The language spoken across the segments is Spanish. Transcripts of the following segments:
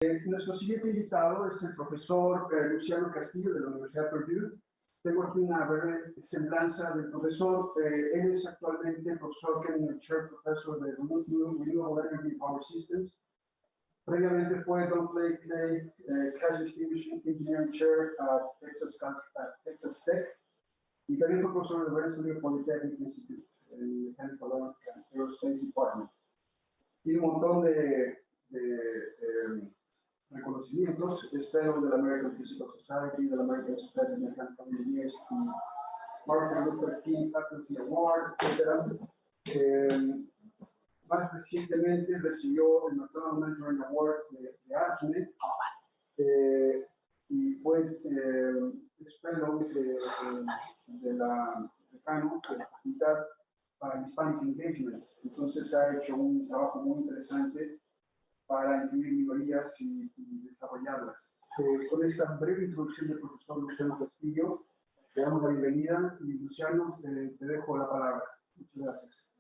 Nuestro siguiente invitado es el profesor Luciano Castillo de la Universidad de Purdue. Tengo aquí una breve semblanza del profesor. Él es actualmente profesor Kennedy Chair, profesor de Renewable Energy Power Systems. Previamente fue Don Clay Cash Distinguished Engineering Chair at Texas Tech. Y también fue profesor del Rensselaer Polytechnic Institute en el Mechanical Aerospace Department. Tiene un montón de reconocimientos, es fellow de la American Physical Society, de la American Society of Mechanical Engineers y Martin Luther King Faculty Award, etc. Más recientemente recibió el National Mentoring Award de ASME y fue fellow de la decano de la Facultad para Hispanic Engagement. Entonces ha hecho un trabajo muy interesante para incluir minorías y desarrollarlas. Con esta breve introducción del profesor Luciano Castillo, le damos la bienvenida y Luciano, te dejo la palabra. Muchas gracias.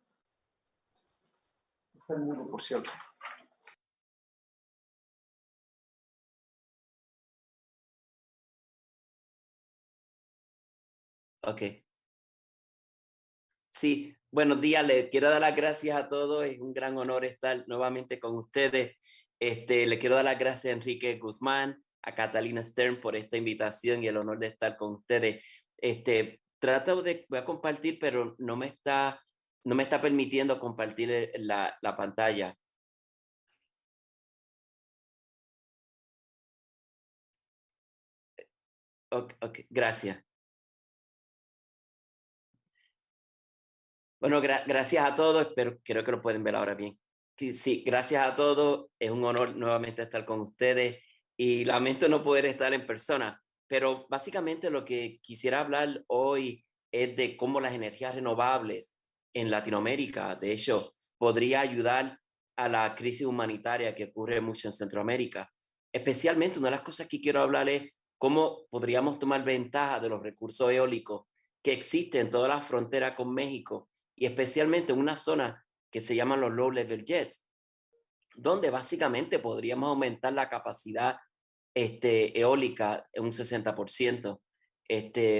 Está en mudo, por cierto. Ok. Sí, buenos días. Les quiero dar las gracias a todos. Es un gran honor estar nuevamente con ustedes. Le quiero dar las gracias a Enrique Guzmán, a Catalina Stern por esta invitación y el honor de estar con ustedes. Voy a compartir, pero no me está permitiendo compartir la pantalla. Okay, gracias. Bueno, gracias a todos, creo que lo pueden ver ahora bien. Sí, gracias a todos, es un honor nuevamente estar con ustedes y lamento no poder estar en persona, pero básicamente lo que quisiera hablar hoy es de cómo las energías renovables en Latinoamérica, de hecho, podría ayudar a la crisis humanitaria que ocurre mucho en Centroamérica. Especialmente, una de las cosas que quiero hablar es cómo podríamos tomar ventaja de los recursos eólicos que existen en toda la frontera con México y especialmente en una zona que se llaman los low level jets, donde básicamente podríamos aumentar la capacidad eólica en un 60%.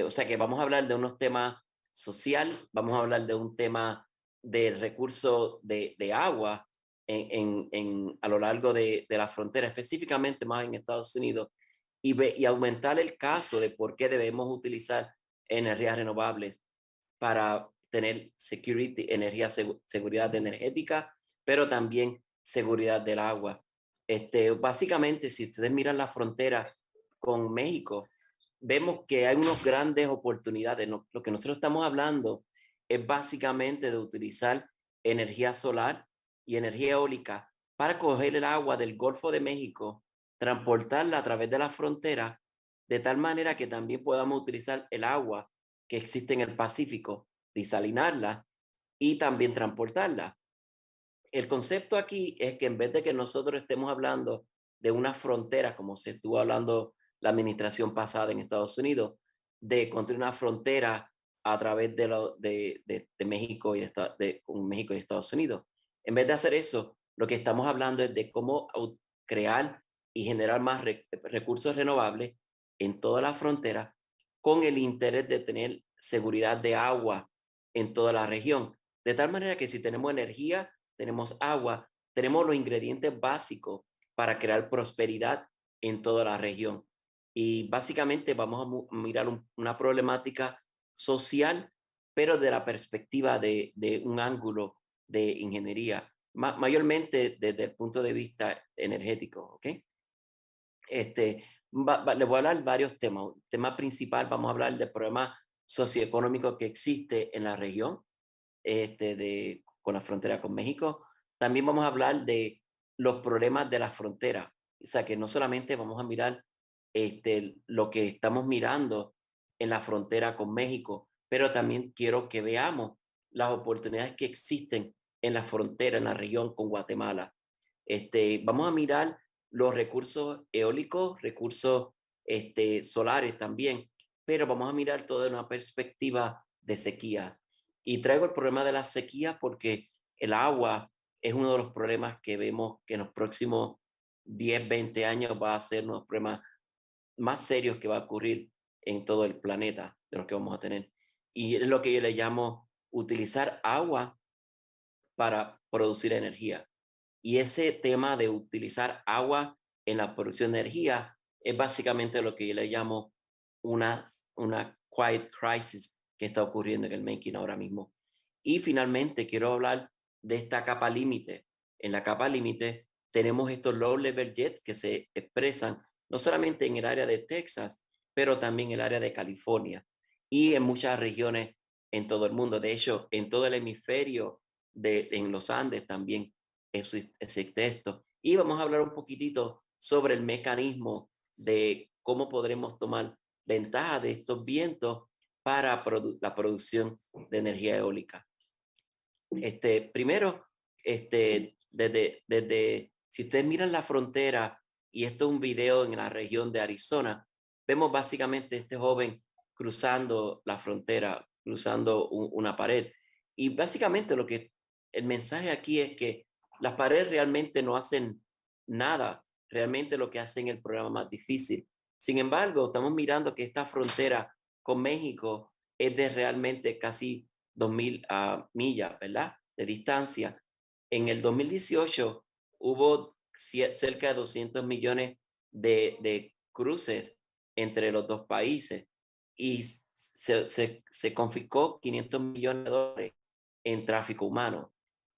O sea que vamos a hablar de unos temas social, vamos a hablar de un tema de recursos de agua a lo largo de la frontera, específicamente más en Estados Unidos, y aumentar el caso de por qué debemos utilizar energías renovables para tener seguridad energética, pero también seguridad del agua. Básicamente, si ustedes miran la frontera con México, vemos que hay unas grandes oportunidades. Lo que nosotros estamos hablando es básicamente de utilizar energía solar y energía eólica para coger el agua del Golfo de México, transportarla a través de la frontera, de tal manera que también podamos utilizar el agua que existe en el Pacífico, desalinarla y también transportarla. El concepto aquí es que en vez de que nosotros estemos hablando de una frontera, como se estuvo hablando la administración pasada en Estados Unidos, de construir una frontera a través de México con México y Estados Unidos. En vez de hacer eso, lo que estamos hablando es de cómo crear y generar más recursos renovables en toda la frontera con el interés de tener seguridad de agua en toda la región. De tal manera que si tenemos energía, tenemos agua, tenemos los ingredientes básicos para crear prosperidad en toda la región. Y básicamente vamos a mirar una problemática social, pero de la perspectiva de un ángulo de ingeniería, mayormente desde el punto de vista energético, ¿ok? Le voy a hablar varios temas. El tema principal, vamos a hablar del problema socioeconómico que existe en la región, con la frontera con México. También vamos a hablar de los problemas de la frontera. O sea, que no solamente vamos a mirar lo que estamos mirando en la frontera con México, pero también quiero que veamos las oportunidades que existen en la frontera, en la región con Guatemala. Vamos a mirar los recursos eólicos, recursos solares también, pero vamos a mirar todo de una perspectiva de sequía. Y traigo el problema de la sequía porque el agua es uno de los problemas que vemos que en los próximos 10, 20 años va a ser uno de los problemas más serios que va a ocurrir en todo el planeta, de los que vamos a tener. Y es lo que yo le llamo utilizar agua para producir energía. Y ese tema de utilizar agua en la producción de energía es básicamente lo que yo le llamo una quiet crisis que está ocurriendo en el making ahora mismo. Y finalmente quiero hablar de esta capa límite. En la capa límite tenemos estos low level jets que se expresan no solamente en el área de Texas, pero también en el área de California y en muchas regiones en todo el mundo. De hecho, en todo el hemisferio en los Andes también existe esto. Y vamos a hablar un poquitito sobre el mecanismo de cómo podremos tomar ventaja de estos vientos para la producción de energía eólica. Primero, si ustedes miran la frontera, y esto es un video en la región de Arizona, vemos básicamente este joven cruzando la frontera, cruzando una pared. Y básicamente el mensaje aquí es que las paredes realmente no hacen nada, realmente lo que hacen es el problema más difícil. Sin embargo, estamos mirando que esta frontera con México es de realmente casi 2,000 millas, ¿verdad? De distancia. En el 2018 hubo cerca de 200 millones de cruces entre los dos países y se confiscó 500 millones de dólares en tráfico humano.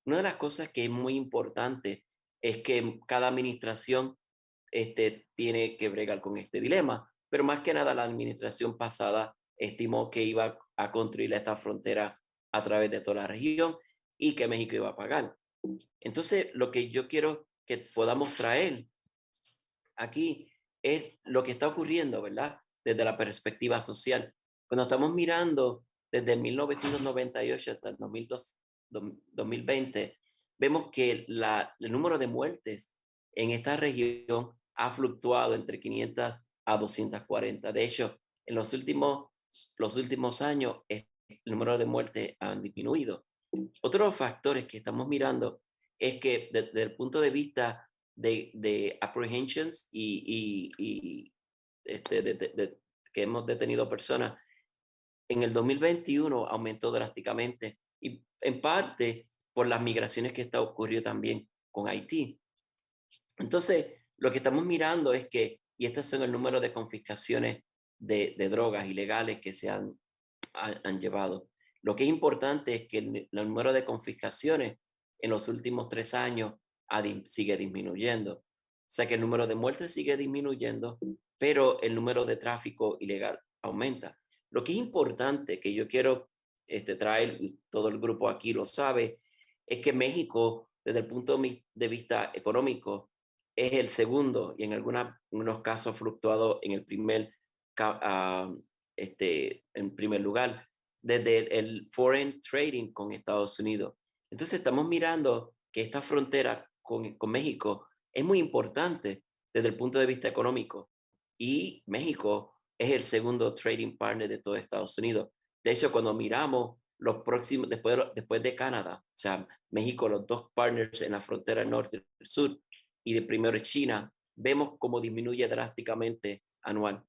Una de las cosas que es muy importante es que cada administración tiene que bregar con este dilema, pero más que nada la administración pasada estimó que iba a construir esta frontera a través de toda la región y que México iba a pagar. Entonces, lo que yo quiero que podamos traer aquí es lo que está ocurriendo, ¿verdad? Desde la perspectiva social. Cuando estamos mirando desde 1998 hasta el 2020, vemos que el número de muertes en esta región ha fluctuado entre 500 a 240. De hecho, en los últimos años, el número de muertes han disminuido. Otros factores que estamos mirando es que desde el punto de vista de apprehensions que hemos detenido personas, en el 2021 aumentó drásticamente y en parte por las migraciones que está ocurriendo también con Haití. Entonces, lo que estamos mirando es que, y estos son el número de confiscaciones de drogas ilegales que se han llevado. Lo que es importante es que el número de confiscaciones en los últimos 3 años sigue disminuyendo. O sea que el número de muertes sigue disminuyendo, pero el número de tráfico ilegal aumenta. Lo que es importante, que yo quiero traer, todo el grupo aquí lo sabe, es que México, desde el punto de vista económico, es el segundo y en algunos casos fluctuado en el en primer lugar desde el foreign trading con Estados Unidos. Entonces estamos mirando que esta frontera con México es muy importante desde el punto de vista económico y México es el segundo trading partner de todo Estados Unidos. De hecho, cuando miramos los próximos, después de Canadá, o sea, México, los dos partners en la frontera norte y sur, y de primero China, vemos cómo disminuye drásticamente anual.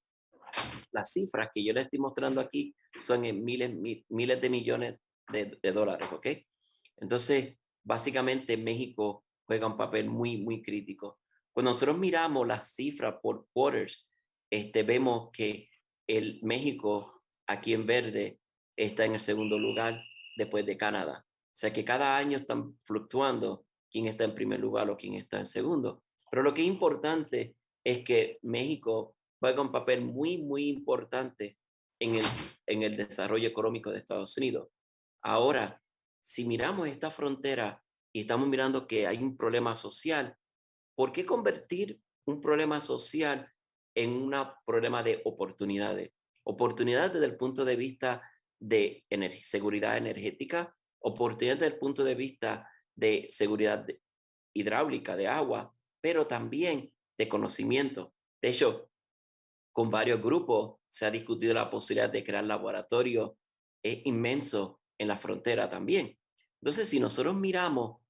Las cifras que yo les estoy mostrando aquí son en miles de millones de dólares, ¿ok? Entonces, básicamente México juega un papel muy, muy crítico. Cuando nosotros miramos las cifras por quarters, vemos que el México, aquí en verde, está en el segundo lugar después de Canadá. O sea que cada año están fluctuando quién está en primer lugar o quién está en segundo. Pero lo que es importante es que México juega un papel muy, muy importante en el desarrollo económico de Estados Unidos. Ahora, si miramos esta frontera y estamos mirando que hay un problema social, ¿por qué convertir un problema social en un problema de oportunidades? Oportunidades desde el punto de vista de seguridad energética, oportunidades desde el punto de vista de seguridad hidráulica, de agua, pero también de conocimiento. De hecho, con varios grupos se ha discutido la posibilidad de crear laboratorios inmensos en la frontera también. Entonces, si nosotros miramos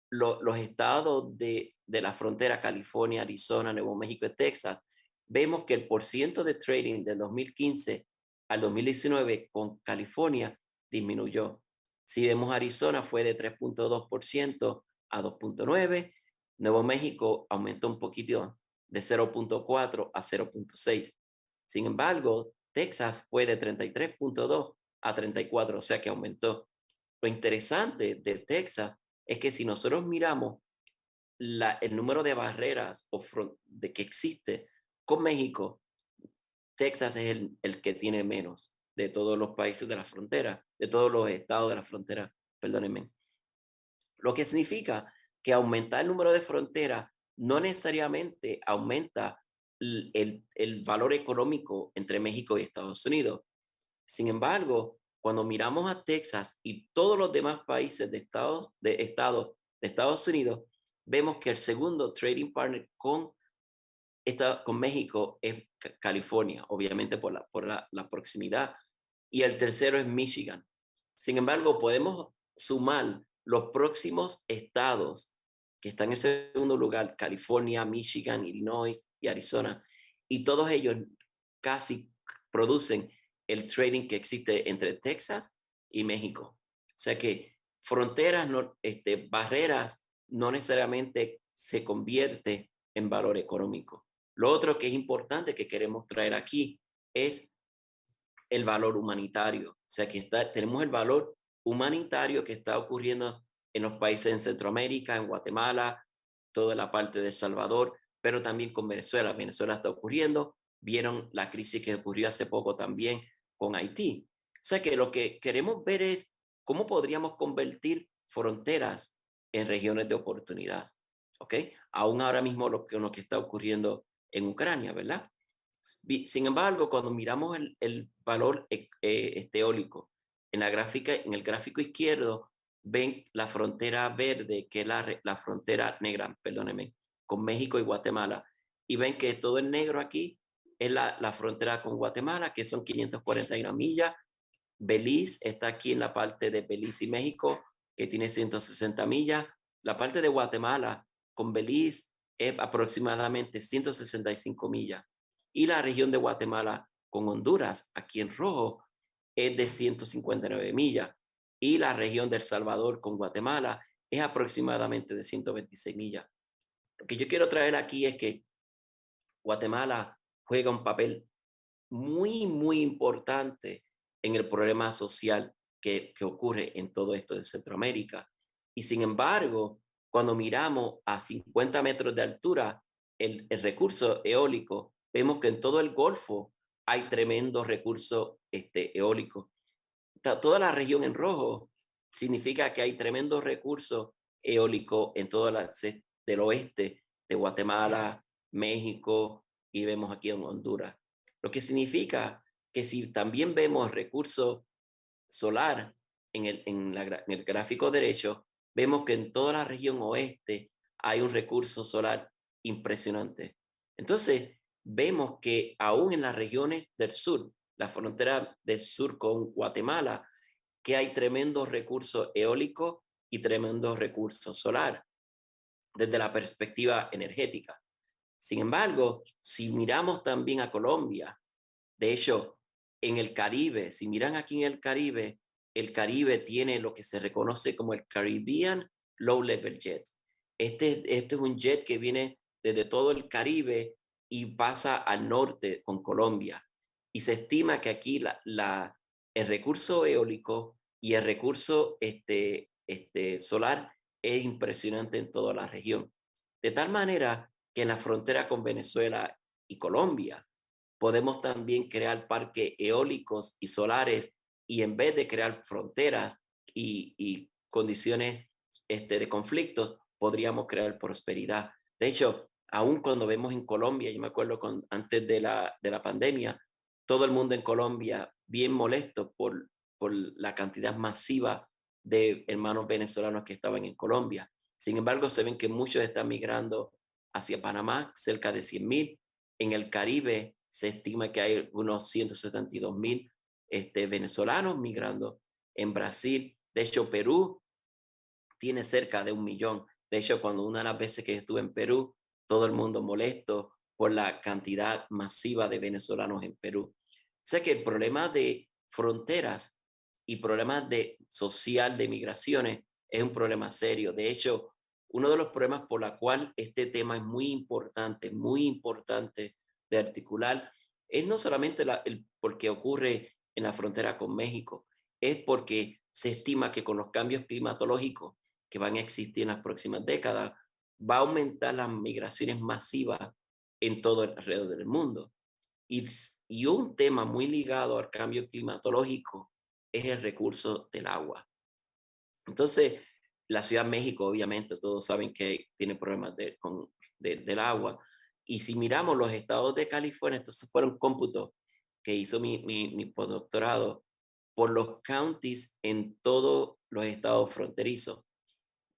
los estados de la frontera, California, Arizona, Nuevo México y Texas, vemos que el porciento de trading del 2015 al 2019 con California disminuyó. Si vemos Arizona fue de 3.2% a 2.9%, Nuevo México aumentó un poquito de 0.4 a 0.6. Sin embargo, Texas fue de 33.2 a 34, o sea que aumentó. Lo interesante de Texas es que si nosotros miramos el número de barreras de que existe con México, Texas es el que tiene menos de todos los países de la frontera, de todos los estados de la frontera, perdónenme. Lo que significa que aumentar el número de fronteras no necesariamente aumenta el valor económico entre México y Estados Unidos. Sin embargo, cuando miramos a Texas y todos los demás países de Estados Unidos, vemos que el segundo trading partner con México es California, obviamente por la proximidad, y el tercero es Michigan. Sin embargo, podemos sumar los próximos estados que están en el segundo lugar, California, Michigan, Illinois y Arizona, y todos ellos casi producen el trading que existe entre Texas y México. O sea que fronteras, barreras, no necesariamente se convierte en valor económico. Lo otro que es importante que queremos traer aquí es el valor humanitario. O sea que tenemos el valor humanitario que está ocurriendo en los países en Centroamérica, en Guatemala, toda la parte de El Salvador, pero también con Venezuela. Venezuela está ocurriendo. Vieron la crisis que ocurrió hace poco también con Haití. O sea que lo que queremos ver es cómo podríamos convertir fronteras en regiones de oportunidad. ¿Ok? Aún ahora mismo lo que está ocurriendo en Ucrania, ¿verdad? Sin embargo, cuando miramos el valor eólico en el gráfico izquierdo, ven la frontera verde, que es la frontera negra, perdónenme, con México y Guatemala. Y ven que todo el negro aquí es la frontera con Guatemala, que son 541 millas. Belice está aquí en la parte de Belice y México, que tiene 160 millas. La parte de Guatemala con Belice es aproximadamente 165 millas. Y la región de Guatemala con Honduras, aquí en rojo, es de 159 millas. Y la región de El Salvador con Guatemala es aproximadamente de 126 millas. Lo que yo quiero traer aquí es que Guatemala juega un papel muy, muy importante en el problema social que ocurre en todo esto de Centroamérica. Y sin embargo, cuando miramos a 50 metros de altura, el recurso eólico, vemos que en todo el Golfo hay tremendo recurso eólico. Toda la región en rojo significa que hay tremendo recurso eólico en todo el del oeste de Guatemala, México y vemos aquí en Honduras. Lo que significa que si también vemos recurso solar en el gráfico derecho, vemos que en toda la región oeste hay un recurso solar impresionante. Entonces, vemos que aún en las regiones del sur, la frontera del sur con Guatemala, que hay tremendo recurso eólico y tremendo recurso solar desde la perspectiva energética. Sin embargo, si miramos también a Colombia, de hecho, en el Caribe, si miran aquí en el Caribe tiene lo que se reconoce como el Caribbean Low Level Jet. Este es un jet que viene desde todo el Caribe y pasa al norte con Colombia. Y se estima que aquí el recurso eólico y el recurso solar es impresionante en toda la región. De tal manera que en la frontera con Venezuela y Colombia, podemos también crear parques eólicos y solares y en vez de crear fronteras y condiciones de conflictos, podríamos crear prosperidad. De hecho, aún cuando vemos en Colombia, yo me acuerdo antes de la pandemia, todo el mundo en Colombia bien molesto por la cantidad masiva de hermanos venezolanos que estaban en Colombia. Sin embargo, se ven que muchos están migrando hacia Panamá, cerca de 100,000. En el Caribe se estima que hay unos 172,000 venezolanos migrando. En Brasil, de hecho, Perú tiene cerca de 1 millón De hecho, cuando una de las veces que yo estuve en Perú, todo el mundo molesto por la cantidad masiva de venezolanos en Perú. Sé que el problema de fronteras y problemas de social de migraciones es un problema serio. De hecho, uno de los problemas por la cual este tema es muy importante de articular, es no solamente el por qué ocurre en la frontera con México, es porque se estima que con los cambios climatológicos que van a existir en las próximas décadas, va a aumentar las migraciones masivas en todo alrededor del mundo. Y un tema muy ligado al cambio climatológico es el recurso del agua. Entonces, la Ciudad de México, obviamente, todos saben que tiene problemas del agua. Y si miramos los estados de California, entonces fueron cómputos que hizo mi postdoctorado por los counties en todos los estados fronterizos,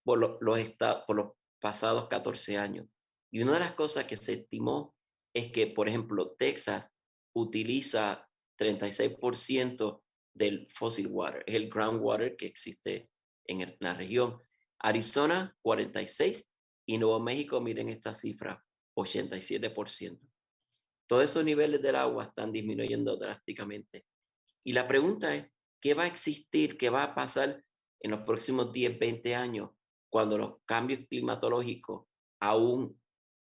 por los pasados 14 años. Y una de las cosas que se estimó es que, por ejemplo, Texas utiliza 36% del fossil water, es el groundwater que existe en la región. Arizona, 46%, y Nuevo México, miren esta cifra, 87%. Todos esos niveles del agua están disminuyendo drásticamente. Y la pregunta es, ¿qué va a existir, qué va a pasar en los próximos 10, 20 años cuando los cambios climatológicos aún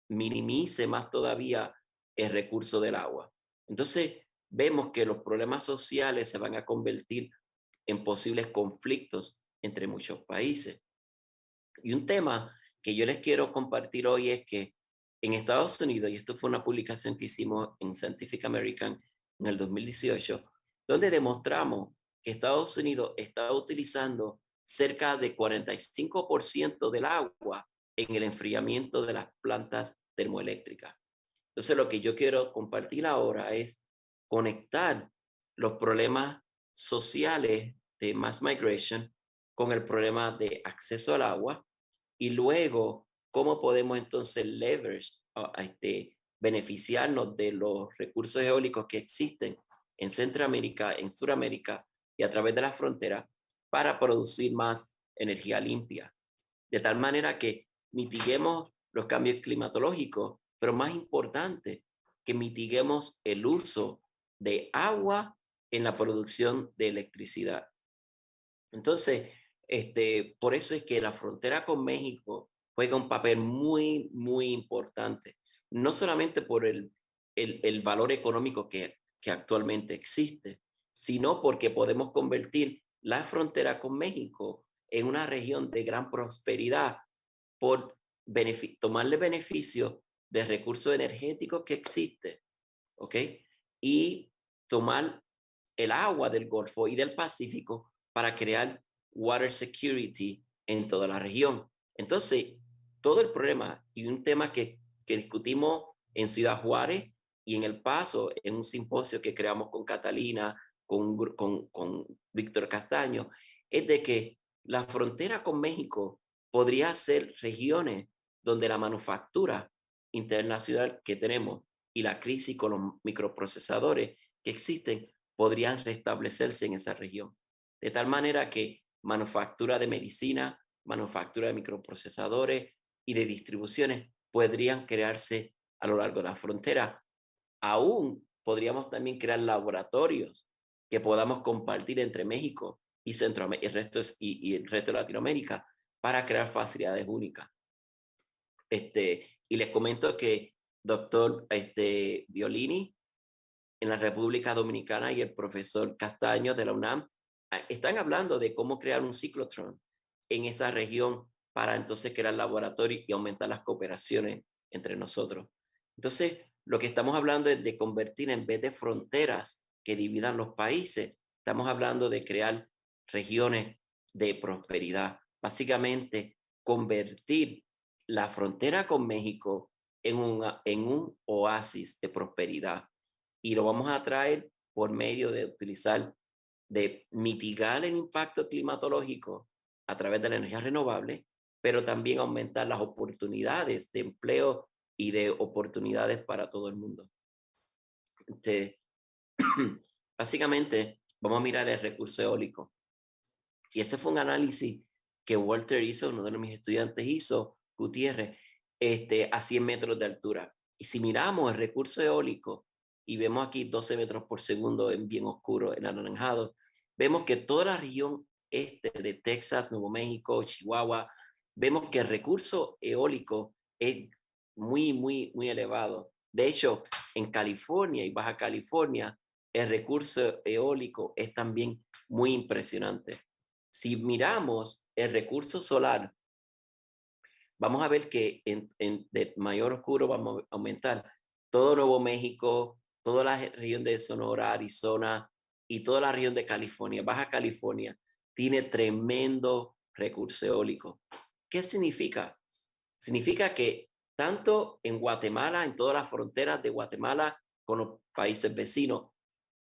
minimice más todavía el recurso del agua? Entonces, vemos que los problemas sociales se van a convertir en posibles conflictos entre muchos países. Y un tema que yo les quiero compartir hoy es que en Estados Unidos, y esto fue una publicación que hicimos en Scientific American en el 2018, donde demostramos que Estados Unidos está utilizando cerca de 45% del agua en el enfriamiento de las plantas termoeléctricas. Entonces, lo que yo quiero compartir ahora es conectar los problemas sociales de mass migration con el problema de acceso al agua y luego cómo podemos entonces leverage, beneficiarnos de los recursos eólicos que existen en Centroamérica, en Sudamérica y a través de la frontera para producir más energía limpia. De tal manera que mitiguemos los cambios climatológicos, pero más importante, que mitiguemos el uso de agua en la producción de electricidad. Entonces, por eso es que la frontera con México juega un papel muy importante, no solamente por el valor económico que actualmente existe, sino porque podemos convertir la frontera con México en una región de gran prosperidad por tomarle beneficio de recursos energéticos que existen, ¿ok? Y tomar el agua del Golfo y del Pacífico para crear water security en toda la región. Entonces, todo el problema y un tema que discutimos en Ciudad Juárez y en El Paso, en un simposio que creamos con Catalina, con Víctor Castaño, es de que la frontera con México podría ser regiones donde la manufactura internacional que tenemos y la crisis con los microprocesadores que existen podrían restablecerse en esa región. De tal manera que manufactura de medicina, manufactura de microprocesadores y de distribuciones podrían crearse a lo largo de la frontera. Aún podríamos también crear laboratorios que podamos compartir entre México y Centroamérica y el resto de Latinoamérica para crear facilidades únicas. Y les comento que doctor Violini en la República Dominicana y el profesor Castaño de la UNAM están hablando de cómo crear un ciclotrón en esa región para entonces crear laboratorios y aumentar las cooperaciones entre nosotros. Entonces, lo que estamos hablando es de convertir, en vez de fronteras que dividan los países, estamos hablando de crear regiones de prosperidad. Básicamente, convertir la frontera con México en un oasis de prosperidad. Y lo vamos a traer por medio de mitigar el impacto climatológico a través de la energía renovable, pero también aumentar las oportunidades de empleo y de oportunidades para todo el mundo. Básicamente, vamos a mirar el recurso eólico. Y este fue un análisis que Walter hizo, uno de mis estudiantes hizo, Gutiérrez, a 100 metros de altura. Y si miramos el recurso eólico y vemos aquí 12 metros por segundo en bien oscuro, en anaranjado, vemos que toda la región este de Texas, Nuevo México, Chihuahua, vemos que el recurso eólico es muy elevado. De hecho, en California y Baja California, el recurso eólico es también muy impresionante. Si miramos el recurso solar, vamos a ver que de mayor oscuro vamos a aumentar todo Nuevo México, toda la región de Sonora, Arizona y toda la región de California, Baja California, tiene tremendo recurso eólico. ¿Qué significa? Significa que tanto en Guatemala, en todas las fronteras de Guatemala con los países vecinos,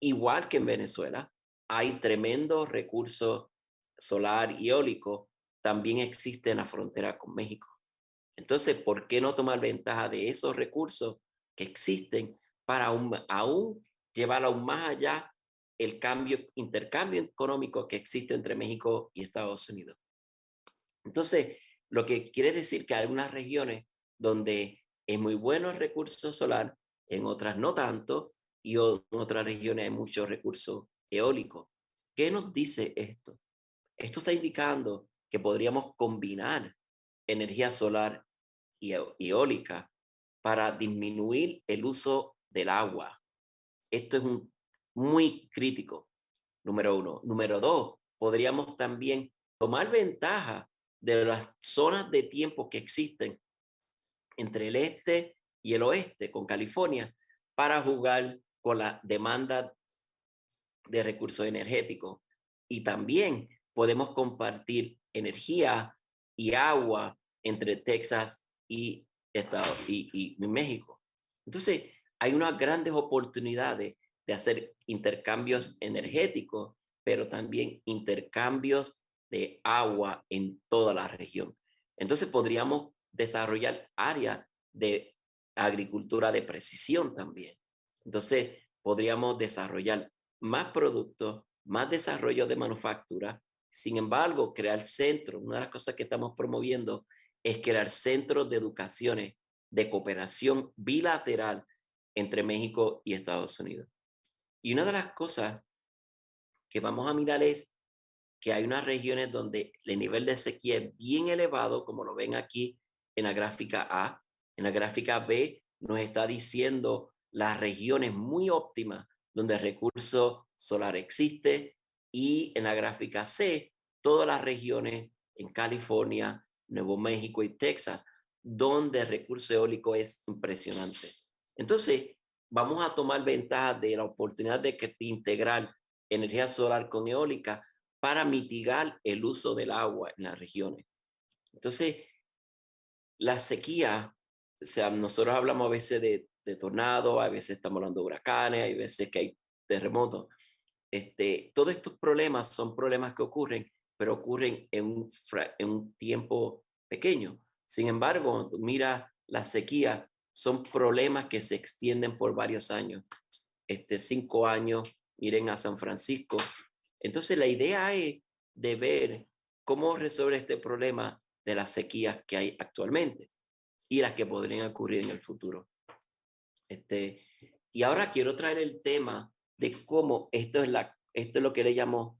igual que en Venezuela, hay tremendo recurso solar y eólico, también existe en la frontera con México. Entonces, ¿por qué no tomar ventaja de esos recursos que existen para aún llevar aún más allá el intercambio económico que existe entre México y Estados Unidos? Entonces, lo que quiere decir que hay algunas regiones donde es muy bueno el recurso solar, en otras no tanto, y en otras regiones hay muchos recursos eólicos. ¿Qué nos dice esto? Esto está indicando que podríamos combinar energía solar y eólica para disminuir el uso del agua. Esto es muy crítico, número uno. Número dos, podríamos también tomar ventaja de las zonas de tiempo que existen entre el este y el oeste, con California, para jugar con la demanda de recursos energéticos. Y también podemos compartir energía y agua entre Texas y México. Entonces, hay unas grandes oportunidades de hacer intercambios energéticos, pero también intercambios de agua en toda la región. Entonces, podríamos desarrollar áreas de agricultura de precisión también. Entonces, podríamos desarrollar más productos, más desarrollo de manufactura. Sin embargo, crear centros, una de las cosas que estamos promoviendo es crear centros de educaciones de cooperación bilateral entre México y Estados Unidos. Y una de las cosas que vamos a mirar es que hay unas regiones donde el nivel de sequía es bien elevado, como lo ven aquí en la gráfica A. En la gráfica B nos está diciendo las regiones muy óptimas donde el recurso solar existe, y en la gráfica C, todas las regiones en California, Nuevo México y Texas, donde el recurso eólico es impresionante. Entonces, vamos a tomar ventaja de la oportunidad de integrar energía solar con eólica para mitigar el uso del agua en las regiones. Entonces, la sequía, o sea, nosotros hablamos a veces de tornados, a veces estamos hablando de huracanes, hay veces que hay terremotos. Todos estos problemas son problemas que ocurren, pero ocurren en un tiempo pequeño. Sin embargo, mira, la sequía son problemas que se extienden por varios años. 5 años, miren a San Francisco. Entonces, la idea es de ver cómo resolver este problema de las sequías que hay actualmente y las que podrían ocurrir en el futuro. Y ahora quiero traer el tema de cómo esto es lo que le llamo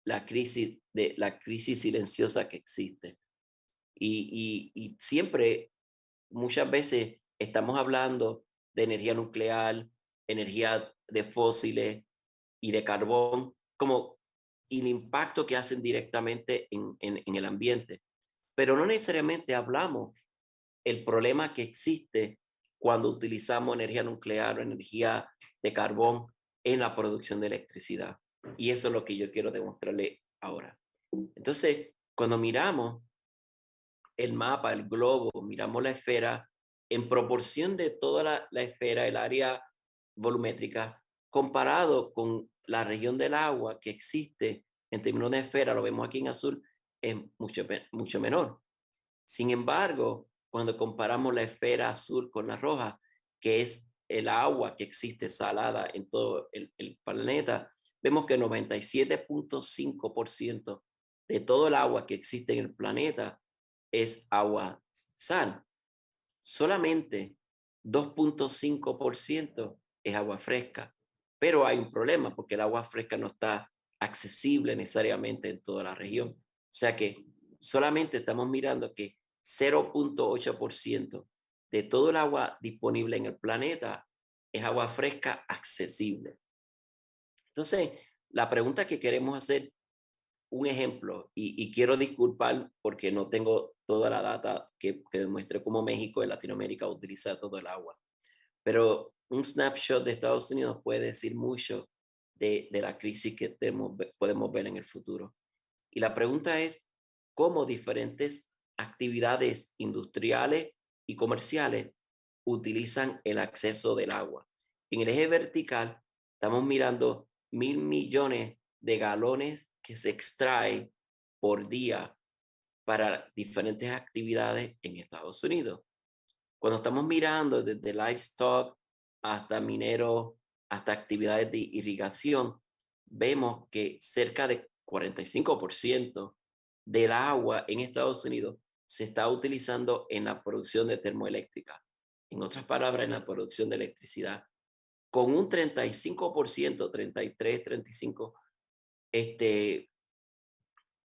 la crisis silenciosa que existe. Y siempre, muchas veces, estamos hablando de energía nuclear, energía de fósiles y de carbón, como el impacto que hacen directamente en el ambiente. Pero no necesariamente hablamos el problema que existe cuando utilizamos energía nuclear o energía de carbón en la producción de electricidad. Y eso es lo que yo quiero demostrarle ahora. Entonces, cuando miramos el mapa, el globo, miramos la esfera, en proporción de toda la esfera, el área volumétrica, comparado con la región del agua que existe en términos de esfera, lo vemos aquí en azul, es mucho menor. Sin embargo, cuando comparamos la esfera azul con la roja, que es el agua que existe salada en todo el planeta, vemos que 97.5% de todo el agua que existe en el planeta es agua sal. Solamente 2.5% es agua fresca. Pero hay un problema porque el agua fresca no está accesible necesariamente en toda la región. O sea que solamente estamos mirando que 0.8% de todo el agua disponible en el planeta es agua fresca accesible. Entonces, la pregunta que queremos hacer, un ejemplo, y quiero disculpar porque no tengo toda la data que demuestre cómo México y Latinoamérica utiliza todo el agua, pero un snapshot de Estados Unidos puede decir mucho de la crisis que podemos ver en el futuro. Y la pregunta es, ¿cómo diferentes actividades industriales y comerciales utilizan el acceso del agua? En el eje vertical estamos mirando 1.000 millones de galones que se extrae por día para diferentes actividades en Estados Unidos. Cuando estamos mirando desde livestock hasta mineros, hasta actividades de irrigación, vemos que cerca de 45% del agua en Estados Unidos se está utilizando en la producción de termoeléctrica. En otras palabras, en la producción de electricidad. Con un 35%, 33, 35,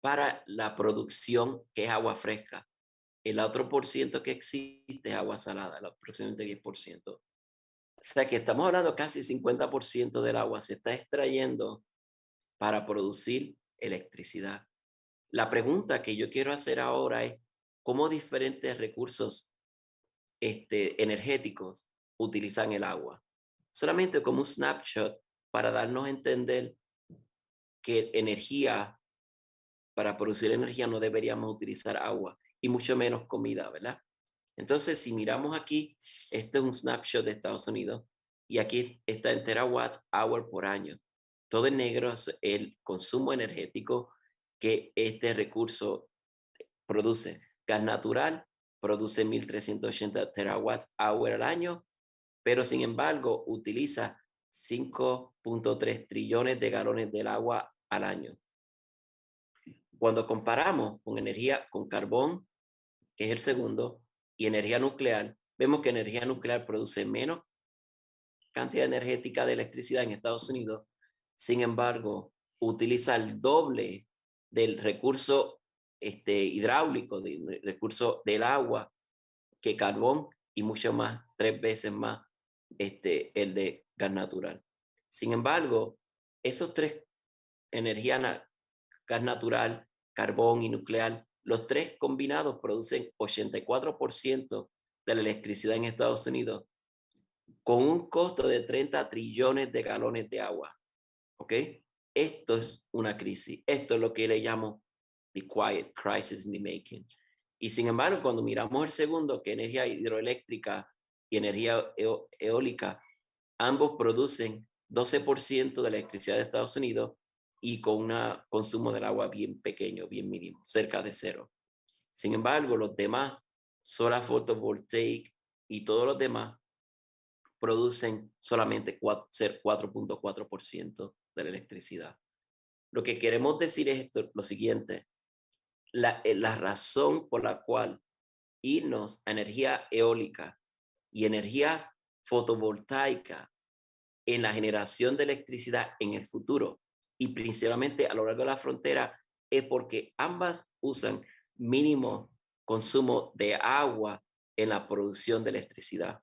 para la producción que es agua fresca. El otro por ciento que existe es agua salada, aproximadamente 10%. O sea que estamos hablando casi 50% del agua se está extrayendo para producir electricidad. La pregunta que yo quiero hacer ahora es cómo diferentes recursos energéticos utilizan el agua. Solamente como un snapshot para darnos a entender que para producir energía no deberíamos utilizar agua y mucho menos comida, ¿verdad? Entonces, si miramos aquí, este es un snapshot de Estados Unidos y aquí está en terawatts hour por año. Todo en negro es el consumo energético que este recurso produce. Gas natural produce 1.380 terawatts hour al año, pero sin embargo utiliza 5.3 trillones de galones del agua al año. Cuando comparamos con energía con carbón, que es el segundo, y energía nuclear, vemos que energía nuclear produce menos cantidad energética de electricidad en Estados Unidos, sin embargo, utiliza el doble del recurso hidráulico, del recurso del agua, que carbón y mucho más, 3 veces más el de gas natural. Sin embargo, esos tres energía, gas natural, carbón y nuclear, los tres combinados producen 84% de la electricidad en Estados Unidos con un costo de 30 trillones de galones de agua. ¿Ok? Esto es una crisis. Esto es lo que le llamo the quiet crisis in the making. Y sin embargo, cuando miramos el segundo, que energía hidroeléctrica y energía eólica, ambos producen 12% de la electricidad de Estados Unidos y con un consumo del agua bien pequeño, bien mínimo, cerca de cero. Sin embargo, los demás, solar fotovoltaic y todos los demás, producen solamente 4.4% de la electricidad. Lo que queremos decir es esto, lo siguiente, la razón por la cual irnos a energía eólica y energía fotovoltaica en la generación de electricidad en el futuro y principalmente a lo largo de la frontera es porque ambas usan mínimo consumo de agua en la producción de electricidad. O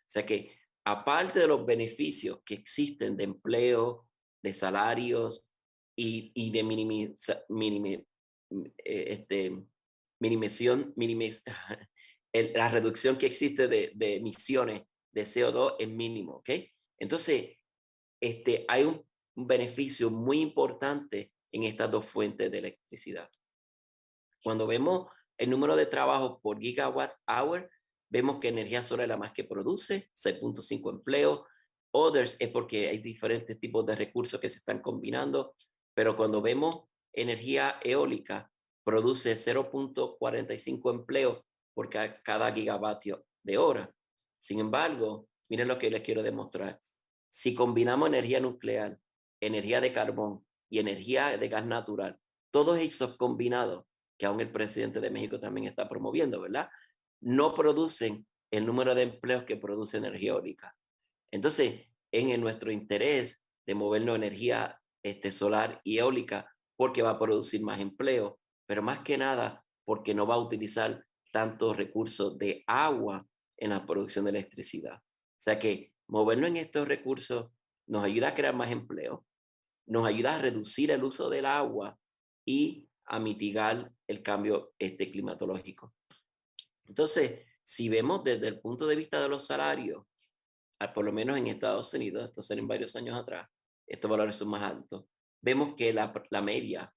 sea que aparte de los beneficios que existen de empleo, de salarios y de la reducción que existe de emisiones de CO2 es mínimo, ¿ok? Entonces, hay un beneficio muy importante en estas dos fuentes de electricidad. Cuando vemos el número de trabajos por gigawatt hour, vemos que energía solar es la más que produce, 6.5 empleos. Others es porque hay diferentes tipos de recursos que se están combinando, pero cuando vemos energía eólica, produce 0.45 empleos por cada gigavatio de hora. Sin embargo, miren lo que les quiero demostrar. Si combinamos energía nuclear, energía de carbón y energía de gas natural, todos esos combinados que aún el presidente de México también está promoviendo, ¿verdad? No producen el número de empleos que produce energía eólica. Entonces, en nuestro interés de movernos energía solar y eólica, porque va a producir más empleo, pero más que nada porque no va a utilizar tantos recursos de agua en la producción de electricidad. O sea que movernos en estos recursos nos ayuda a crear más empleo, nos ayuda a reducir el uso del agua y a mitigar el cambio climatológico. Entonces, si vemos desde el punto de vista de los salarios, por lo menos en Estados Unidos, esto será en varios años atrás, estos valores son más altos, vemos que la media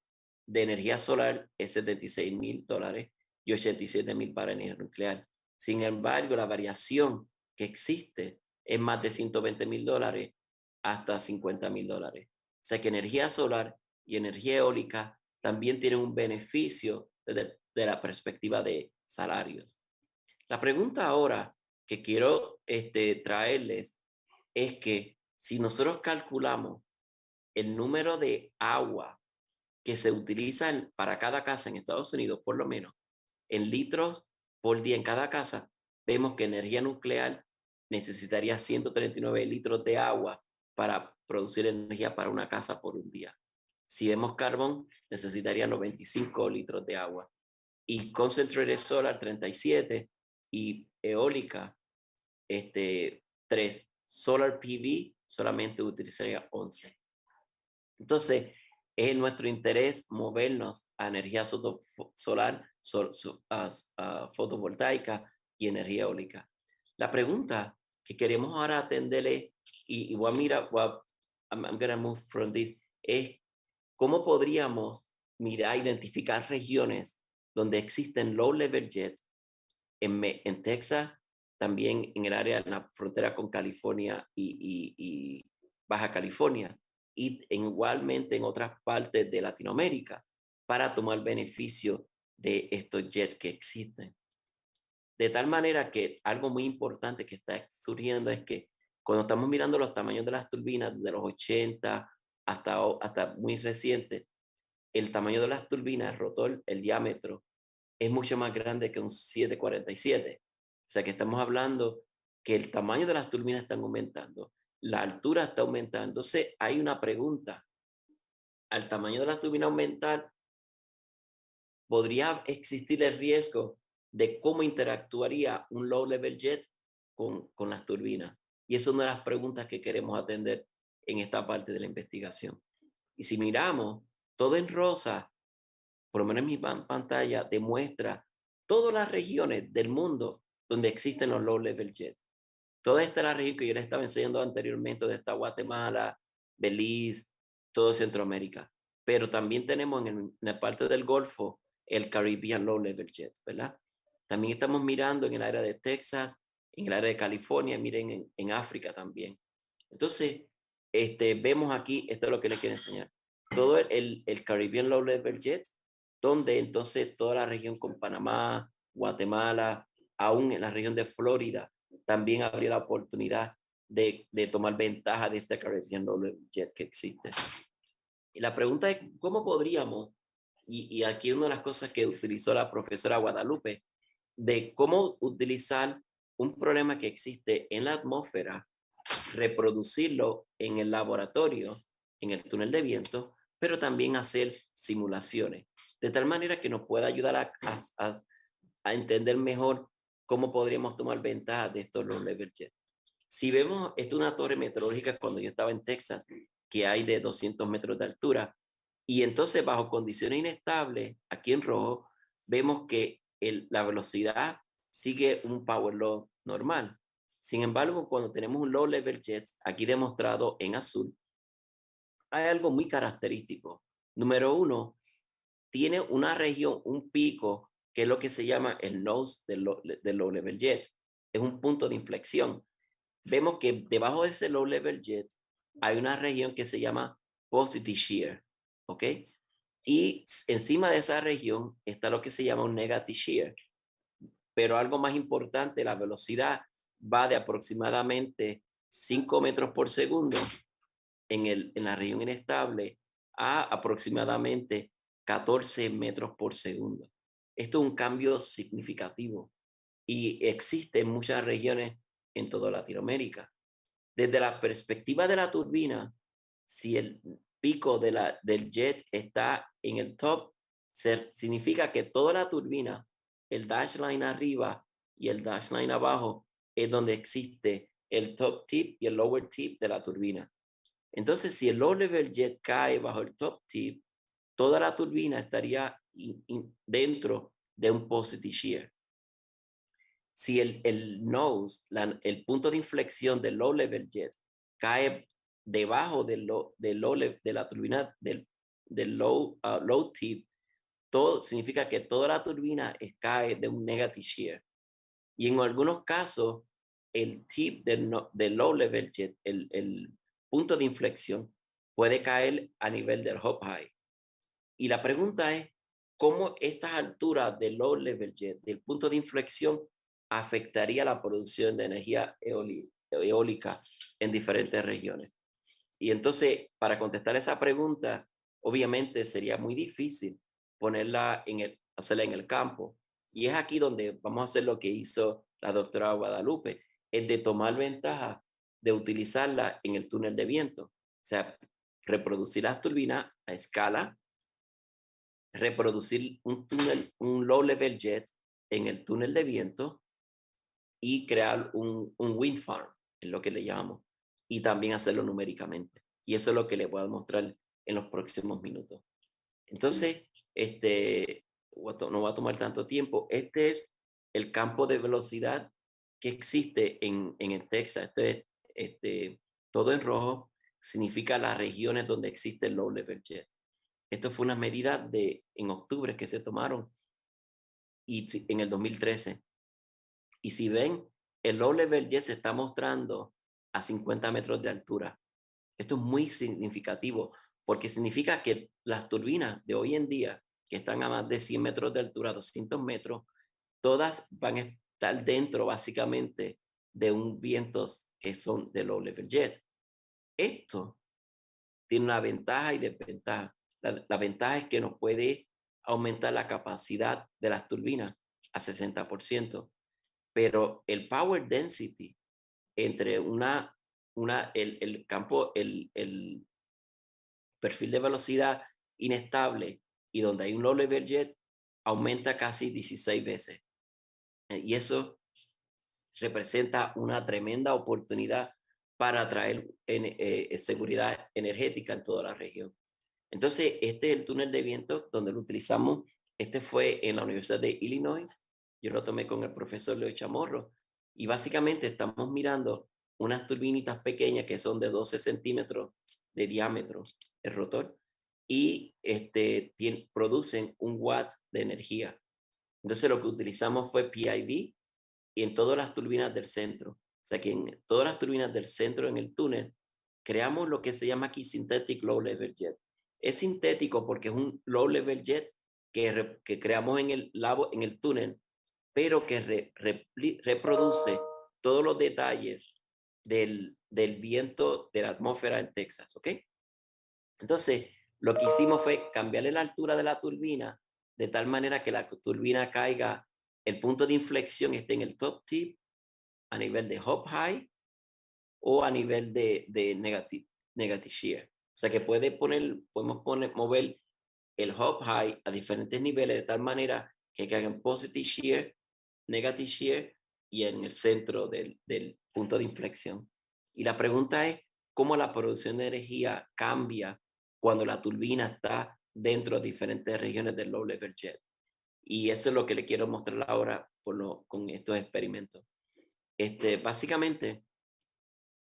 de energía solar es $76,000 y $87,000 para energía nuclear. Sin embargo, la variación que existe es más de $120,000 hasta $50,000. O sea que energía solar y energía eólica también tienen un beneficio desde la perspectiva de salarios. La pregunta ahora que quiero traerles es que si nosotros calculamos el número de agua que se utiliza para cada casa en Estados Unidos, por lo menos en litros por día en cada casa, vemos que energía nuclear necesitaría 139 litros de agua para producir energía para una casa por un día. Si vemos carbón, necesitaría 95 litros de agua. Y concentrated solar, 37, y eólica, 3. Solar PV solamente utilizaría 11. Entonces, es nuestro interés movernos a energía solar, fotovoltaica y energía eólica. La pregunta que queremos ahora atenderle, y voy a mirar, I'm going to move from this, es cómo podríamos identificar regiones donde existen low-level jets en Texas, también en el área, en la frontera con California y Baja California, y igualmente en otras partes de Latinoamérica, para tomar beneficio de estos jets que existen. De tal manera que algo muy importante que está surgiendo es que cuando estamos mirando los tamaños de las turbinas, de los 80 hasta muy recientes, el tamaño de las turbinas, el rotor, el diámetro, es mucho más grande que un 747. O sea que estamos hablando que el tamaño de las turbinas está aumentando, la altura está aumentando. Entonces hay una pregunta: al tamaño de la turbina aumentar, ¿podría existir el riesgo de cómo interactuaría un low level jet con las turbinas? Y eso es una de las preguntas que queremos atender en esta parte de la investigación. Y si miramos, todo en rosa, por lo menos en mi pantalla, demuestra todas las regiones del mundo donde existen los low level jets. Toda esta es la región que yo les estaba enseñando anteriormente, donde está Guatemala, Belice, todo Centroamérica. Pero también tenemos en la parte del Golfo el Caribbean Low Level Jet, ¿verdad? También estamos mirando en el área de Texas, en el área de California, miren en África también. Entonces, vemos aquí, esto es lo que les quiero enseñar. Todo el Caribbean Low Level Jet, donde entonces toda la región con Panamá, Guatemala, aún en la región de Florida, también habría la oportunidad de tomar ventaja de este Caribbean Low Level Jet que existe. Y la pregunta es, ¿cómo podríamos, y aquí una de las cosas que utilizó la profesora Guadalupe, de cómo utilizar un problema que existe en la atmósfera, reproducirlo en el laboratorio, en el túnel de viento, pero también hacer simulaciones, de tal manera que nos pueda ayudar a entender mejor cómo podríamos tomar ventaja de estos low level jets. Si vemos, esto es una torre meteorológica cuando yo estaba en Texas, que hay de 200 metros de altura, y entonces bajo condiciones inestables, aquí en rojo, vemos que la velocidad sigue un power law normal. Sin embargo, cuando tenemos un low level jet, aquí demostrado en azul, hay algo muy característico. Número uno, tiene una región, un pico, que es lo que se llama el nose del low level jet. Es un punto de inflexión. Vemos que debajo de ese low level jet hay una región que se llama positive shear, ¿ok? Y encima de esa región está lo que se llama un negative shear. Pero algo más importante, la velocidad va de aproximadamente 5 metros por segundo en la región inestable a aproximadamente 14 metros por segundo. Esto es un cambio significativo y existe en muchas regiones en toda Latinoamérica. Desde la perspectiva de la turbina, si el pico del jet está en el top, significa que toda la turbina, el dash line arriba y el dash line abajo, es donde existe el top tip y el lower tip de la turbina. Entonces, si el low level jet cae bajo el top tip, toda la turbina estaría dentro de un positive shear. Si el nose, el punto de inflexión del low level jet cae debajo de la turbina del low tip, todo significa que toda la turbina cae de un negative shear. Y en algunos casos, el tip del low level jet, el punto de inflexión, puede caer a nivel del hop high. Y la pregunta es, ¿cómo estas alturas del low level jet, del punto de inflexión, afectaría la producción de energía eólica en diferentes regiones? Y entonces, para contestar esa pregunta, obviamente sería muy difícil hacerla en el campo. Y es aquí donde vamos a hacer lo que hizo la doctora Guadalupe, es de tomar ventaja de utilizarla en el túnel de viento. O sea, reproducir las turbinas a escala, reproducir un low level jet en el túnel de viento y crear un wind farm, es lo que le llamamos, y también hacerlo numéricamente. Y eso es lo que les voy a mostrar en los próximos minutos. Entonces, no va a tomar tanto tiempo. Este es el campo de velocidad que existe en el Texas. Todo en rojo significa las regiones donde existe el low level jet. Esto fue una medida en octubre que se tomaron en el 2013. Y si ven, el low level jet se está mostrando a 50 metros de altura. Esto es muy significativo porque significa que las turbinas de hoy en día, que están a más de 100 metros de altura, 200 metros, todas van a estar dentro básicamente de un viento que son de low level jet. Esto tiene una ventaja y desventaja. La ventaja es que nos puede aumentar la capacidad de las turbinas a 60%, pero el power density entre el campo, el perfil de velocidad inestable y donde hay un low level jet aumenta casi 16 veces. Y eso representa una tremenda oportunidad para traer seguridad energética en toda la región. Entonces, este es el túnel de viento donde lo utilizamos. Este fue en la Universidad de Illinois. Yo lo tomé con el profesor Leo Chamorro. Y básicamente estamos mirando unas turbinitas pequeñas que son de 12 centímetros de diámetro, el rotor, y producen 1 watt de energía. Entonces, lo que utilizamos fue PIV y en todas las turbinas del centro. O sea que en todas las turbinas del centro en el túnel, creamos lo que se llama aquí Synthetic Low Level Jet. Es sintético porque es un low level jet que creamos en el túnel, pero que reproduce todos los detalles del viento de la atmósfera en Texas, ¿ok? Entonces, lo que hicimos fue cambiarle la altura de la turbina de tal manera que la turbina caiga, el punto de inflexión esté en el top tip, a nivel de hop high o a nivel de negative shear. O sea que podemos mover el hop high a diferentes niveles de tal manera que caiga en positive shear, negative shear y en el centro del punto de inflexión. Y la pregunta es, ¿cómo la producción de energía cambia cuando la turbina está dentro de diferentes regiones del low level jet? Y eso es lo que le quiero mostrar ahora con estos experimentos. Básicamente,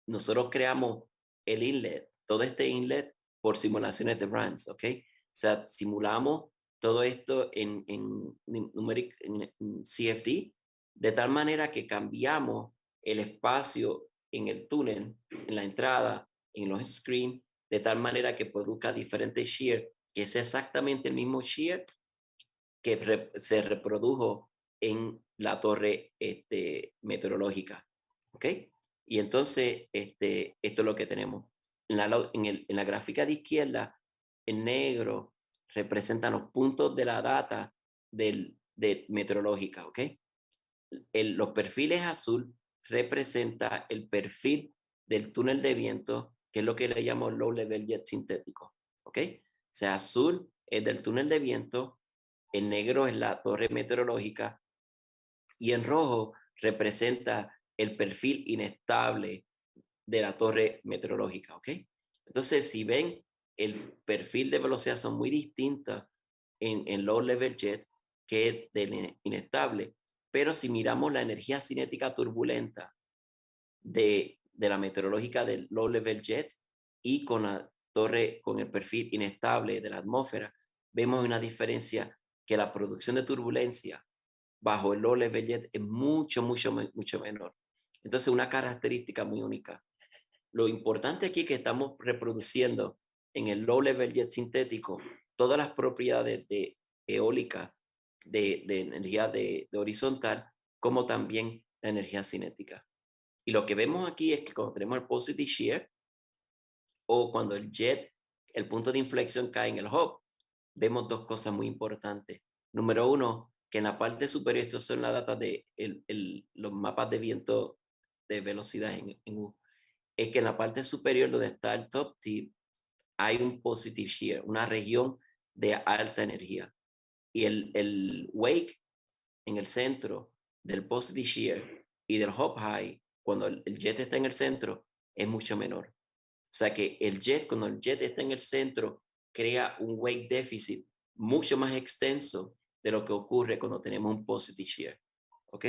nosotros creamos el inlet, todo este inlet por simulaciones de Brands, ¿ok? O sea, simulamos todo esto en CFD, de tal manera que cambiamos el espacio en el túnel, en la entrada, en los screens, de tal manera que produzca diferentes shear, que es exactamente el mismo shear que se reprodujo en la torre meteorológica, ¿ok? Y entonces, esto es lo que tenemos. En la gráfica de izquierda, en negro, representan los puntos de la data de meteorológica, ¿ok? Los perfiles azul representa el perfil del túnel de viento, que es lo que le llamo low level jet sintético, ¿ok? O sea, azul es del túnel de viento, en negro es la torre meteorológica y en rojo representa el perfil inestable de la torre meteorológica, ¿ok? Entonces, si ven, el perfil de velocidad son muy distintas en low level jet que es de inestable, pero si miramos la energía cinética turbulenta de la meteorológica del low level jet y con la torre, con el perfil inestable de la atmósfera, vemos una diferencia que la producción de turbulencia bajo el low level jet es mucho menor. Entonces, una característica muy única. Lo importante aquí es que estamos reproduciendo en el low level jet sintético todas las propiedades de eólica, de energía de horizontal, como también la energía cinética. Y lo que vemos aquí es que cuando tenemos el positive shear o cuando el jet, el punto de inflexión cae en el hub, vemos dos cosas muy importantes. Número uno, que en la parte superior, estos son las datas de los mapas de viento de velocidad en U, es que en la parte superior donde está el top tip hay un positive shear, una región de alta energía. Y el wake en el centro del positive shear y del hop high, cuando el jet está en el centro, es mucho menor. O sea que el jet, cuando el jet está en el centro, crea un wake deficit mucho más extenso de lo que ocurre cuando tenemos un positive shear. ¿Ok?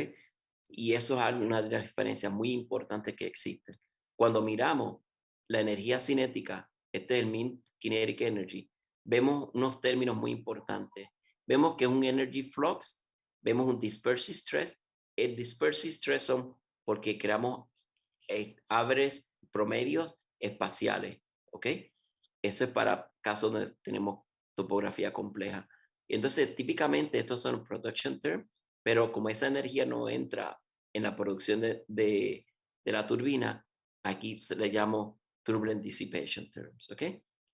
Y eso es una de las diferencias muy importantes que existen. Cuando miramos la energía cinética, este es el mean kinetic energy, vemos unos términos muy importantes. Vemos que es un energy flux, vemos un dispersive stress. El dispersive stress son porque creamos averages, promedios espaciales, ¿ok? Eso es para casos donde tenemos topografía compleja. Y entonces, típicamente estos son production terms, pero como esa energía no entra en la producción de la turbina, aquí se le llama turbulent dissipation terms, ¿ok?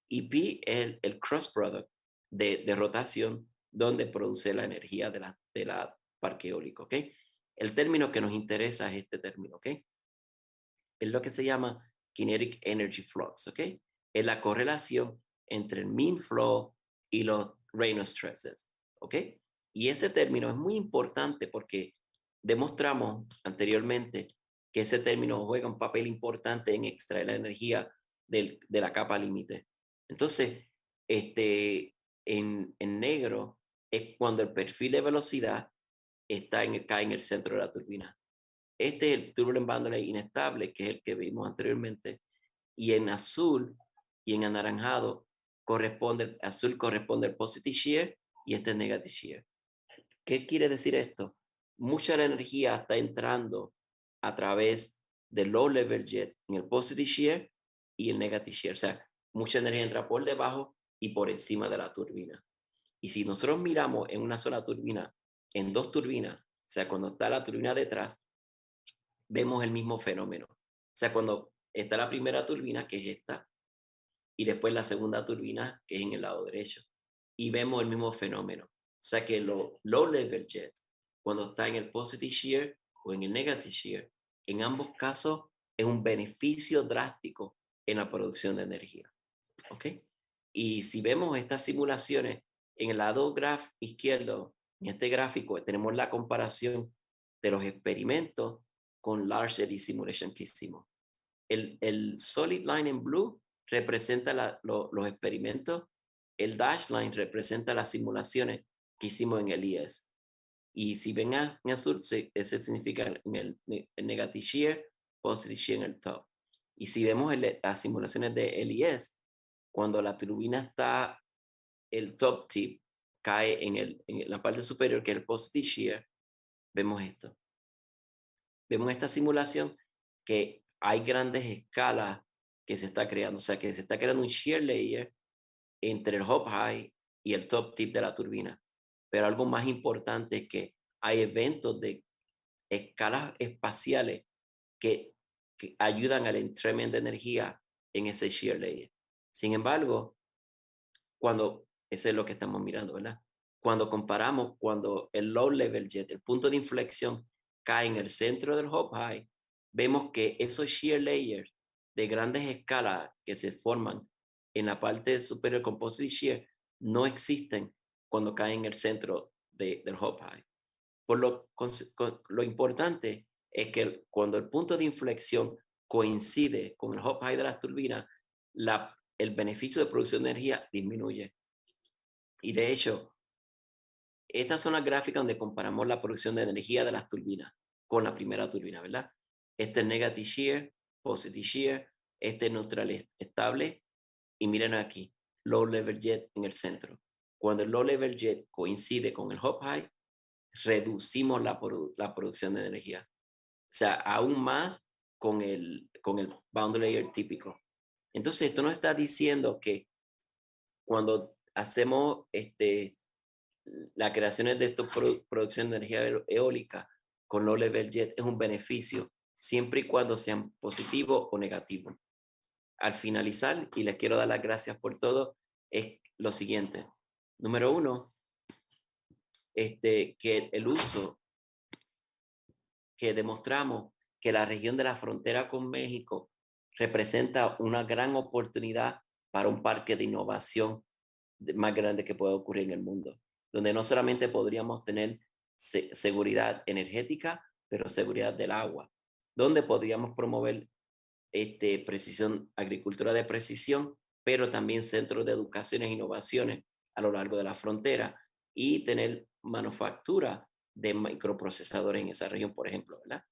Y P es el cross product de rotación donde produce la energía de la parque eólico, ¿ok? El término que nos interesa es este término, ¿ok? Es lo que se llama kinetic energy flux, ¿ok? Es la correlación entre el mean flow y los Reynolds stresses, ¿ok? Y ese término es muy importante porque demostramos anteriormente que ese término juega un papel importante en extraer la energía de la capa límite. Entonces, en negro es cuando el perfil de velocidad cae en el centro de la turbina. Este es el turbulent bundle inestable, que es el que vimos anteriormente. Y en azul y en anaranjado azul corresponde al positive shear y este es negative shear. ¿Qué quiere decir esto? Mucha de la energía está entrando a través del low level jet en el positive shear y el negative shear. O sea, mucha energía entra por debajo y por encima de la turbina. Y si nosotros miramos en una sola turbina, en dos turbinas, o sea, cuando está la turbina detrás, vemos el mismo fenómeno. O sea, cuando está la primera turbina, que es esta, y después la segunda turbina, que es en el lado derecho, y vemos el mismo fenómeno. O sea que los low level jets, cuando está en el positive shear o en el negative shear, en ambos casos es un beneficio drástico en la producción de energía. ¿Ok? Y si vemos estas simulaciones, en el lado izquierdo, en este gráfico, tenemos la comparación de los experimentos con Large Eddy Simulation que hicimos. El solid line en blue representa los experimentos, el dash line representa las simulaciones que hicimos en el IES. Y si ven en azul, ese significa en el negative shear, positive shear en el top. Y si vemos las simulaciones de LES, cuando la turbina está, el top tip cae en la parte superior, que es el positive shear, vemos esto. Vemos esta simulación que hay grandes escalas que se está creando, o sea que se está creando un shear layer entre el hop high y el top tip de la turbina. Pero algo más importante es que hay eventos de escalas espaciales que ayudan al entrainment de energía en ese shear layer. Sin embargo, cuando Eso es lo que estamos mirando, ¿verdad? Cuando comparamos, cuando el low level jet, el punto de inflexión, cae en el centro del hop high, vemos que esos shear layers de grandes escalas que se forman en la parte superior composite shear no existen cuando caen en el centro del hop high. Lo importante es que cuando el punto de inflexión coincide con el hop high de las turbinas, el beneficio de producción de energía disminuye. Y de hecho, estas son las gráficas donde comparamos la producción de energía de las turbinas con la primera turbina, ¿verdad? Este es negative shear, positive shear, este es neutral estable, y miren aquí, low level jet en el centro. Cuando el low level jet coincide con el hop high, reducimos la producción de energía. O sea, aún más con el boundary layer típico. Entonces, esto nos está diciendo que cuando hacemos la creación de esta producción de energía eólica con low level jet es un beneficio, siempre y cuando sean positivos o negativos. Al finalizar, y les quiero dar las gracias por todo, es lo siguiente. Número uno, que el uso que demostramos que la región de la frontera con México representa una gran oportunidad para un parque de innovación más grande que puede ocurrir en el mundo, donde no solamente podríamos tener seguridad energética, pero seguridad del agua, donde podríamos promover agricultura de precisión, pero también centros de educación e innovaciones a lo largo de la frontera y tener manufactura de microprocesadores en esa región, por ejemplo, ¿verdad?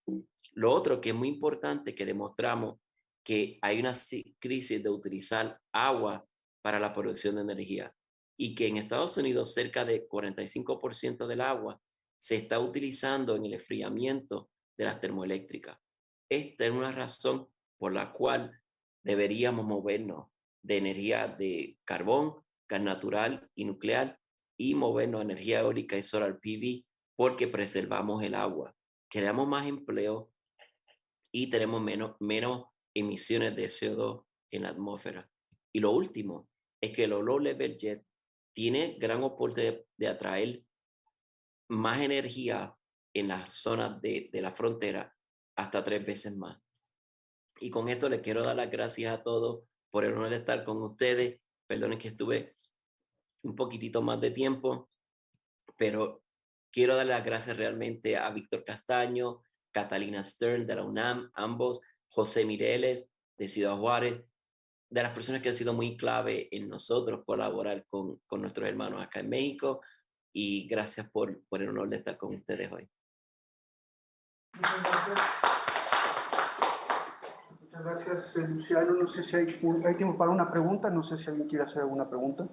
Lo otro que es muy importante, que demostramos que hay una crisis de utilizar agua para la producción de energía y que en Estados Unidos cerca de 45% del agua se está utilizando en el enfriamiento de las termoeléctricas. Esta es una razón por la cual deberíamos movernos de energía de carbón, gas natural y nuclear y movernos a energía eólica y solar PV porque preservamos el agua, creamos más empleo y tenemos menos emisiones de CO2 en la atmósfera. Y lo último es que el low level jet tiene gran oportunidad de atraer más energía en las zonas de la frontera hasta 3 veces más. Y con esto les quiero dar las gracias a todos por el honor de estar con ustedes. Perdonen que estuve un poquitito más de tiempo, pero quiero dar las gracias realmente a Víctor Castaño, Catalina Stern de la UNAM, ambos, José Mireles de Ciudad Juárez, de las personas que han sido muy clave en nosotros colaborar con nuestros hermanos acá en México. Y gracias por el honor de estar con ustedes hoy. Muchas gracias. Muchas gracias, Luciano. No sé si hay tiempo para una pregunta. No sé si alguien quiere hacer alguna pregunta.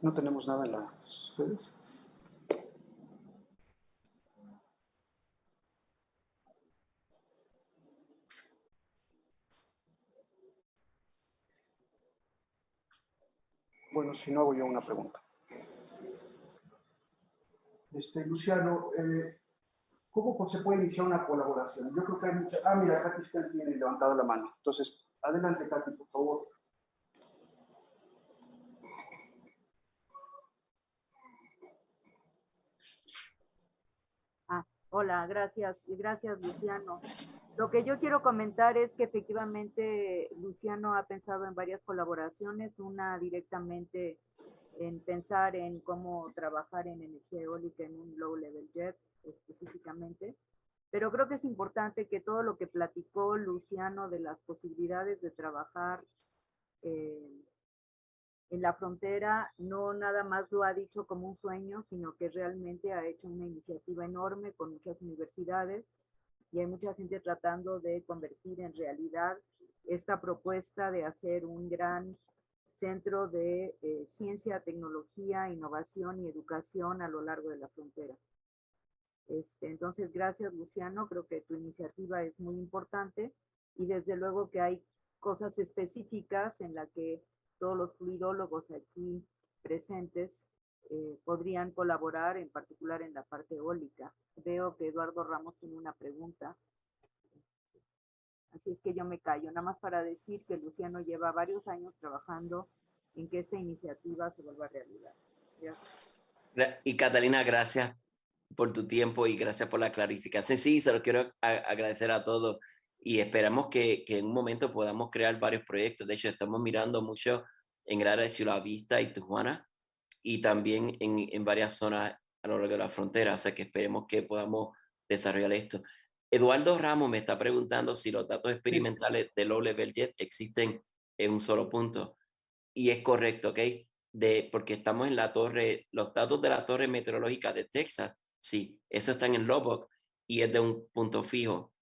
No tenemos nada en las redes. Bueno, si no, hago yo una pregunta. Luciano, ¿cómo se puede iniciar una colaboración? Yo creo que hay mucha... Ah, mira, Katy Stan tiene levantado la mano. Entonces, adelante, Katy, por favor. Hola, gracias. Gracias, Luciano. Lo que yo quiero comentar es que efectivamente Luciano ha pensado en varias colaboraciones, una directamente en pensar en cómo trabajar en energía eólica en un low level jet específicamente, pero creo que es importante que todo lo que platicó Luciano de las posibilidades de trabajar en la frontera no nada más lo ha dicho como un sueño, sino que realmente ha hecho una iniciativa enorme con muchas universidades y hay mucha gente tratando de convertir en realidad esta propuesta de hacer un gran centro de ciencia, tecnología, innovación y educación a lo largo de la frontera. Entonces, gracias, Luciano. Creo que tu iniciativa es muy importante y desde luego que hay cosas específicas en las que todos los fluidólogos aquí presentes podrían colaborar, en particular en la parte eólica. Veo que Eduardo Ramos tiene una pregunta. Así es que yo me callo, nada más para decir que Luciano lleva varios años trabajando en que esta iniciativa se vuelva realidad. Gracias. Y Catalina, gracias por tu tiempo y gracias por la clarificación. Sí, se lo quiero agradecer a todos y esperamos que en un momento podamos crear varios proyectos. De hecho, estamos mirando mucho en el área de Ciudad Vista y Tijuana y también en varias zonas a lo largo de la frontera. O sea que esperemos que podamos desarrollar esto. Eduardo Ramos me está preguntando si los datos experimentales de Low Level Jet existen en un solo punto. Y es correcto, ¿ok? Porque estamos en la torre, los datos de la torre meteorológica de Texas, sí, eso está en Lubbock y es de un punto fijo.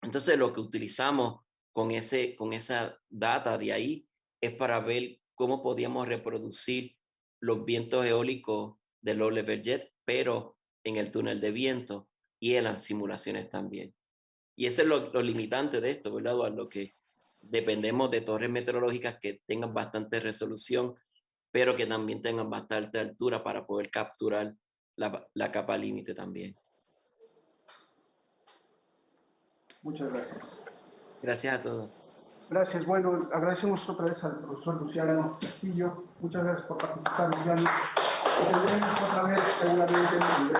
Entonces lo que utilizamos con esa data de ahí es para ver cómo podíamos reproducir los vientos eólicos de Low Level Jet, pero en el túnel de viento y en las simulaciones también. Y ese es lo limitante de esto, ¿verdad, Eduardo? Que dependemos de torres meteorológicas que tengan bastante resolución, pero que también tengan bastante altura para poder capturar la capa límite también. Muchas gracias. Gracias a todos. Gracias. Bueno, agradecemos otra vez al profesor Luciano Castillo. Muchas gracias por participar, Luciano. Y tendremos otra vez seguramente